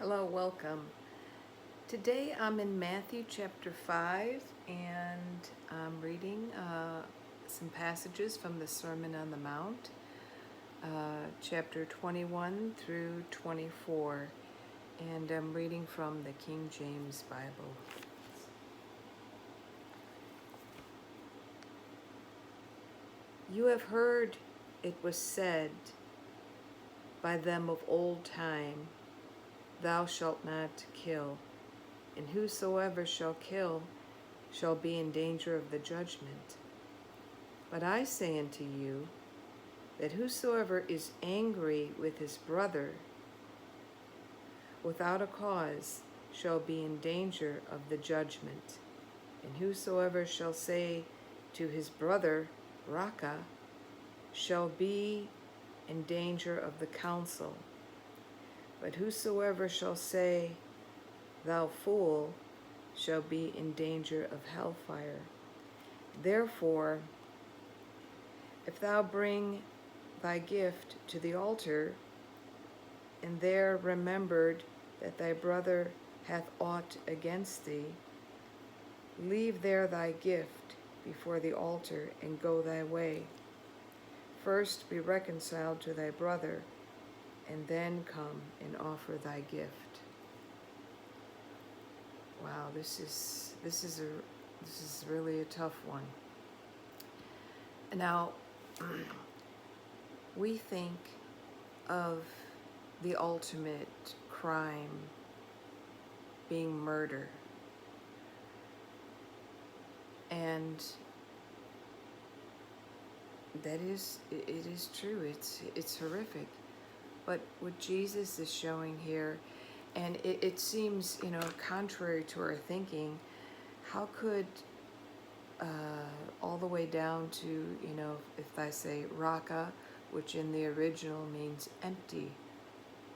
Hello, welcome. Today I'm in Matthew chapter 5 and I'm reading some passages from the Sermon on the Mount, chapter 21 through 24. And I'm reading from the King James Bible. You have heard it was said by them of old time, Thou shalt not kill, and whosoever shall kill shall be in danger of the judgment. But I say unto you, that whosoever is angry with his brother without a cause shall be in danger of the judgment. And whosoever shall say to his brother, Raka, shall be in danger of the council. But whosoever shall say, Thou fool, shall be in danger of hellfire. Therefore, if thou bring thy gift to the altar, and there remembered that thy brother hath aught against thee, leave there thy gift before the altar, and go thy way. First be reconciled to thy brother, and then come and offer thy gift. Wow, this is really a tough one. Now, we think of the ultimate crime being murder. And it is true. It's horrific. But what Jesus is showing here, and it seems, contrary to our thinking, how could all the way down to, if I say raka, which in the original means empty,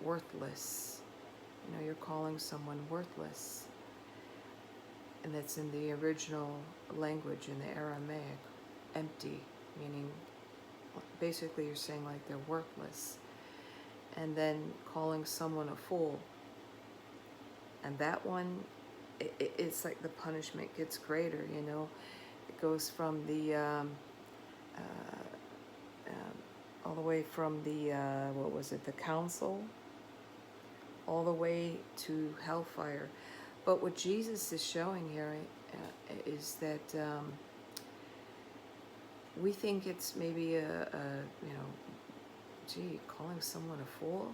worthless. You're calling someone worthless. And that's in the original language, in the Aramaic, empty, meaning basically you're saying like they're worthless. And then calling someone a fool. And that one, it's like the punishment gets greater, It goes from the, all the way from the, the council, all the way to hellfire. But what Jesus is showing here is that we think it's maybe calling someone a fool,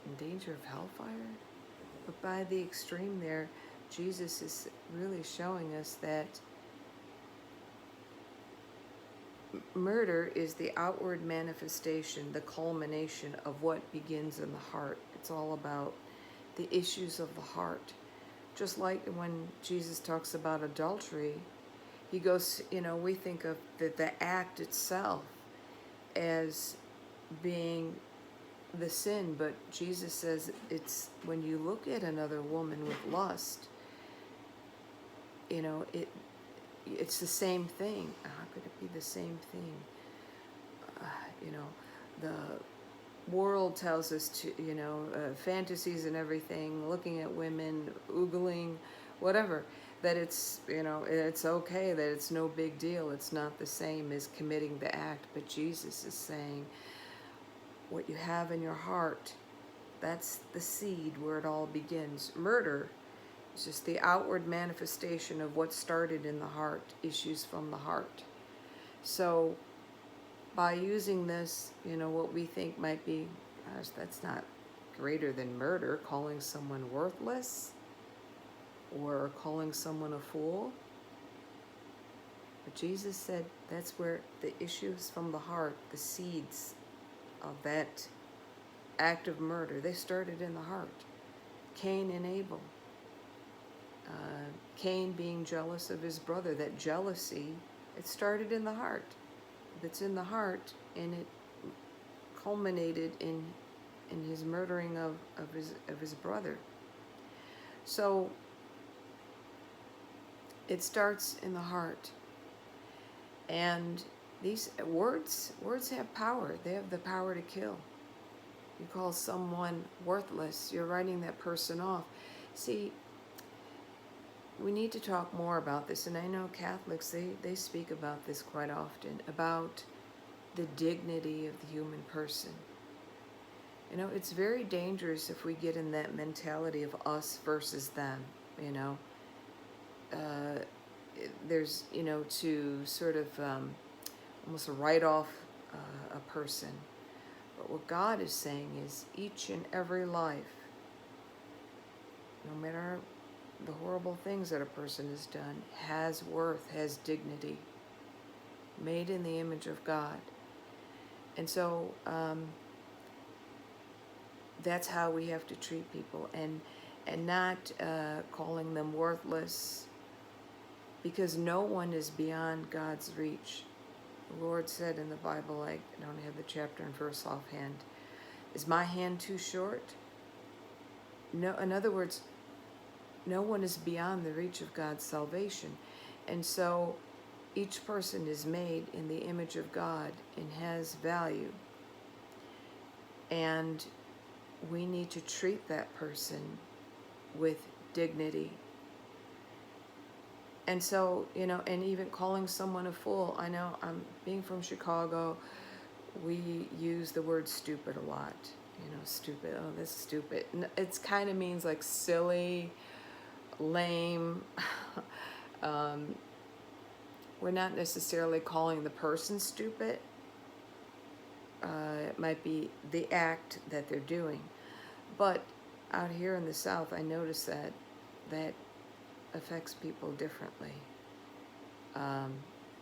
in danger of hellfire. But by the extreme there, Jesus is really showing us that murder is the outward manifestation, the culmination of what begins in the heart. It's all about the issues of the heart. Just like when Jesus talks about adultery, he goes, we think of the act itself as being the sin, but Jesus says it's when you look at another woman with lust, it's the same thing. How could it be the same thing? The world tells us to, fantasies and everything, looking at women, oogling, whatever, that it's, it's okay, that it's no big deal. It's not the same as committing the act. But Jesus is saying, what you have in your heart, that's the seed where it all begins. Murder is just the outward manifestation of what started in the heart, issues from the heart. So by using this, what we think might be, gosh, that's not greater than murder, calling someone worthless or calling someone a fool. But Jesus said that's where the issues from the heart, the seeds of that act of murder, they started in the heart. Cain and Abel. Cain being jealous of his brother, that jealousy, it started in the heart. It's in the heart, and it culminated in his murdering of his brother. So it starts in the heart. And these words have power. They have the power to kill. You call someone worthless. You're writing that person off. See, we need to talk more about this, and I know Catholics, they speak about this quite often, about the dignity of the human person. You know, it's very dangerous if we get in that mentality of us versus them, you know. Uh, there's, you know, to sort of almost write off a person. But what God is saying is each and every life, no matter the horrible things that a person has done, has worth, has dignity, made in the image of God. And so that's how we have to treat people, and not calling them worthless, because no one is beyond God's reach. The Lord said in the Bible, I don't have the chapter and verse offhand, is my hand too short? No, in other words, no one is beyond the reach of God's salvation. And so each person is made in the image of God and has value. And we need to treat that person with dignity. And so, you know, and even calling someone a fool, I know, I'm being from Chicago, we use the word stupid a lot. You know, stupid, oh, this is stupid. It kind of means like silly, lame. We're not necessarily calling the person stupid. It might be the act that they're doing. But out here in the South, I notice that affects people differently.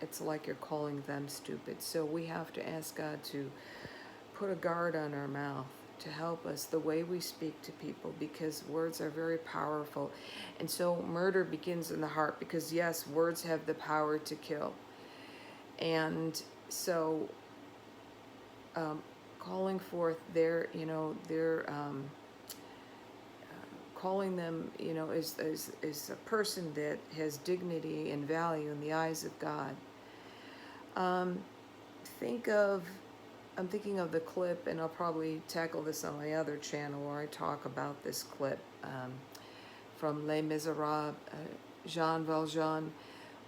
It's like you're calling them stupid. So we have to ask God to put a guard on our mouth, to help us the way we speak to people, because words are very powerful. And so murder begins in the heart, because yes, words have the power to kill. And so calling forth their, you know, their calling them, you know, is a person that has dignity and value in the eyes of God. I'm thinking of the clip, and I'll probably tackle this on my other channel where I talk about this clip from Les Miserables, Jean Valjean,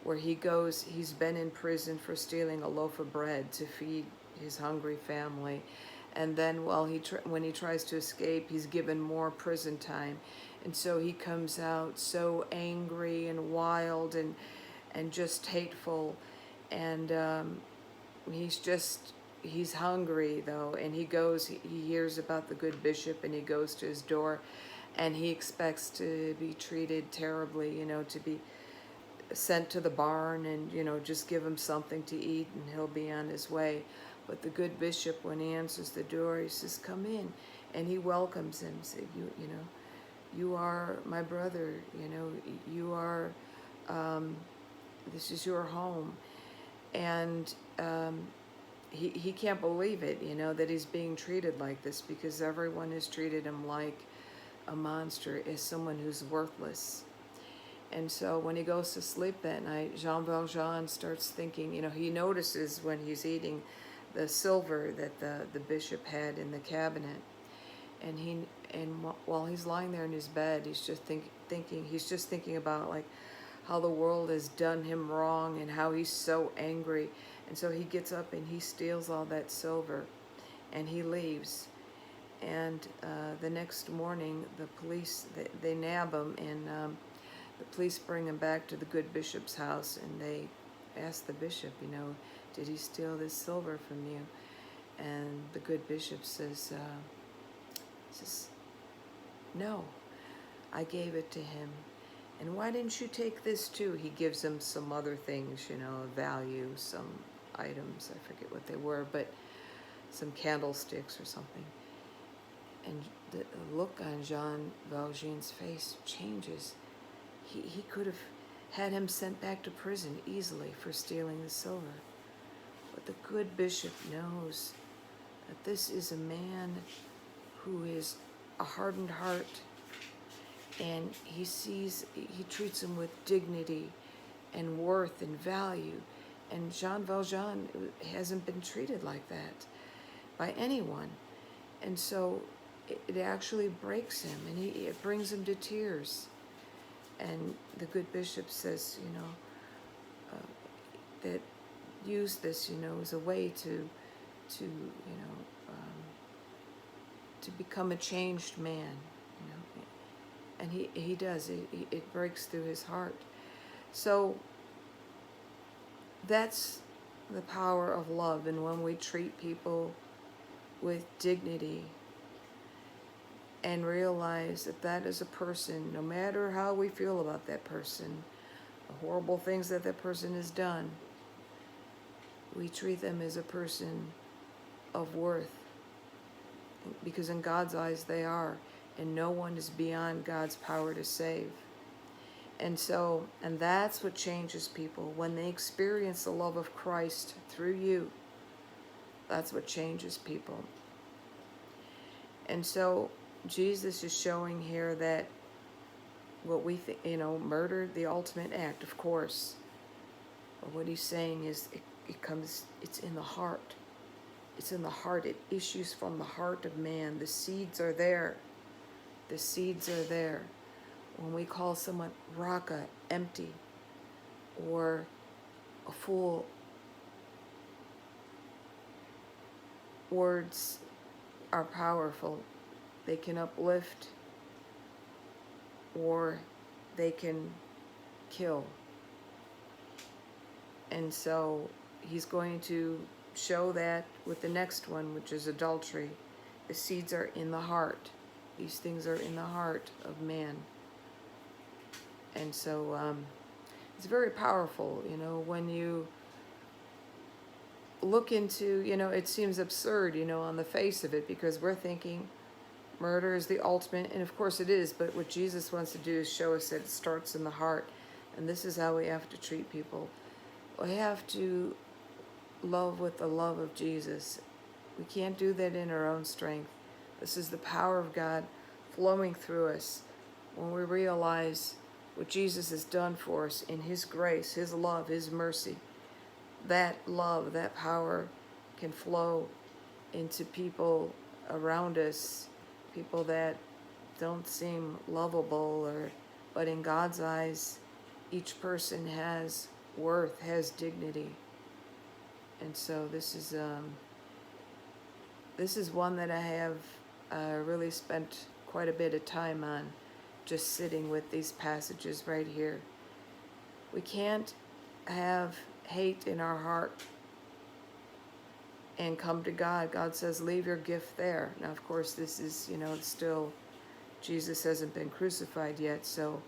where he's been in prison for stealing a loaf of bread to feed his hungry family. And then when he tries to escape, he's given more prison time. And so he comes out so angry and wild and just hateful. And he's hungry though. And he hears about the good bishop, and he goes to his door, and he expects to be treated terribly, you know, to be sent to the barn and, you know, just give him something to eat and he'll be on his way. But the good bishop, when he answers the door, he says, "Come in," and he welcomes him. Said, "You know, you are my brother. You know, you are. This is your home," and he can't believe it. You know, that he's being treated like this, because everyone has treated him like a monster, as someone who's worthless. And so when he goes to sleep that night, Jean Valjean starts thinking, you know, he notices when he's eating the silver that the bishop had in the cabinet. And while he's lying there in his bed, he's just thinking about like how the world has done him wrong and how he's so angry. And so he gets up and he steals all that silver and he leaves. And the next morning, the police, they nab him, and the police bring him back to the good bishop's house, and they ask the bishop, you know, "Did he steal this silver from you?" And the good bishop says, "No, I gave it to him." "And why didn't you take this too?" He gives him some other things, you know, of value, some items, I forget what they were, but some candlesticks or something. And the look on Jean Valjean's face changes. He could have had him sent back to prison easily for stealing the silver. But the good bishop knows that this is a man who is a hardened heart, and he treats him with dignity and worth and value. And Jean Valjean hasn't been treated like that by anyone. And so it actually breaks him, and it brings him to tears. And the good bishop says, that use this, as a way to become a changed man, and he does. It breaks through his heart. So that's the power of love, and when we treat people with dignity and realize that that is a person, no matter how we feel about that person, the horrible things that that person has done, we treat them as a person of worth, because in God's eyes they are, and no one is beyond God's power to save. And that's what changes people. When they experience the love of Christ through you, that's what changes people. And so Jesus is showing here that what we think, murder, the ultimate act, of course. But what he's saying is it's in the heart. It's in the heart. It issues from the heart of man. The seeds are there. The seeds are there. When we call someone raka, empty, or a fool, words are powerful. They can uplift, or they can kill. And so he's going to show that with the next one, which is adultery. The seeds are in the heart. These things are in the heart of man. And so it's very powerful, when you look into, it seems absurd, on the face of it, because we're thinking murder is the ultimate, and of course it is, but what Jesus wants to do is show us that it starts in the heart, and this is how we have to treat people. We have to love with the love of Jesus. We can't do that in our own strength. This is the power of God flowing through us when we realize what Jesus has done for us in his grace, his love, his mercy. That love, that power can flow into people around us, people that don't seem lovable, but in God's eyes, each person has worth, has dignity. And so this is one that I have really spent quite a bit of time on, just sitting with these passages right here. We can't have hate in our heart and come to God. God says, leave your gift there. Now, of course, this is, still, Jesus hasn't been crucified yet, so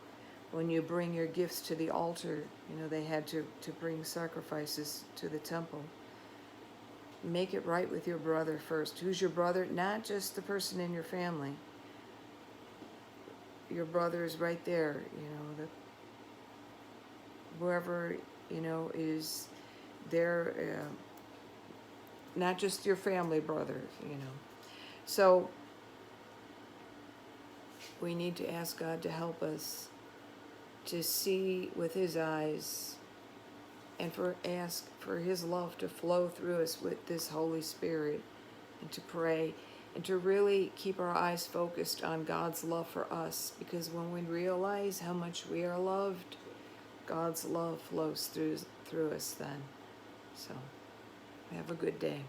when you bring your gifts to the altar, they had to bring sacrifices to the temple. Make it right with your brother first. Who's your brother? Not just the person in your family. Your brother is right there, whoever, is there, not just your family brother, So we need to ask God to help us to see with his eyes, and ask for his love to flow through us with this Holy Spirit, and to pray, and to really keep our eyes focused on God's love for us, because when we realize how much we are loved, God's love flows through us then. So have a good day.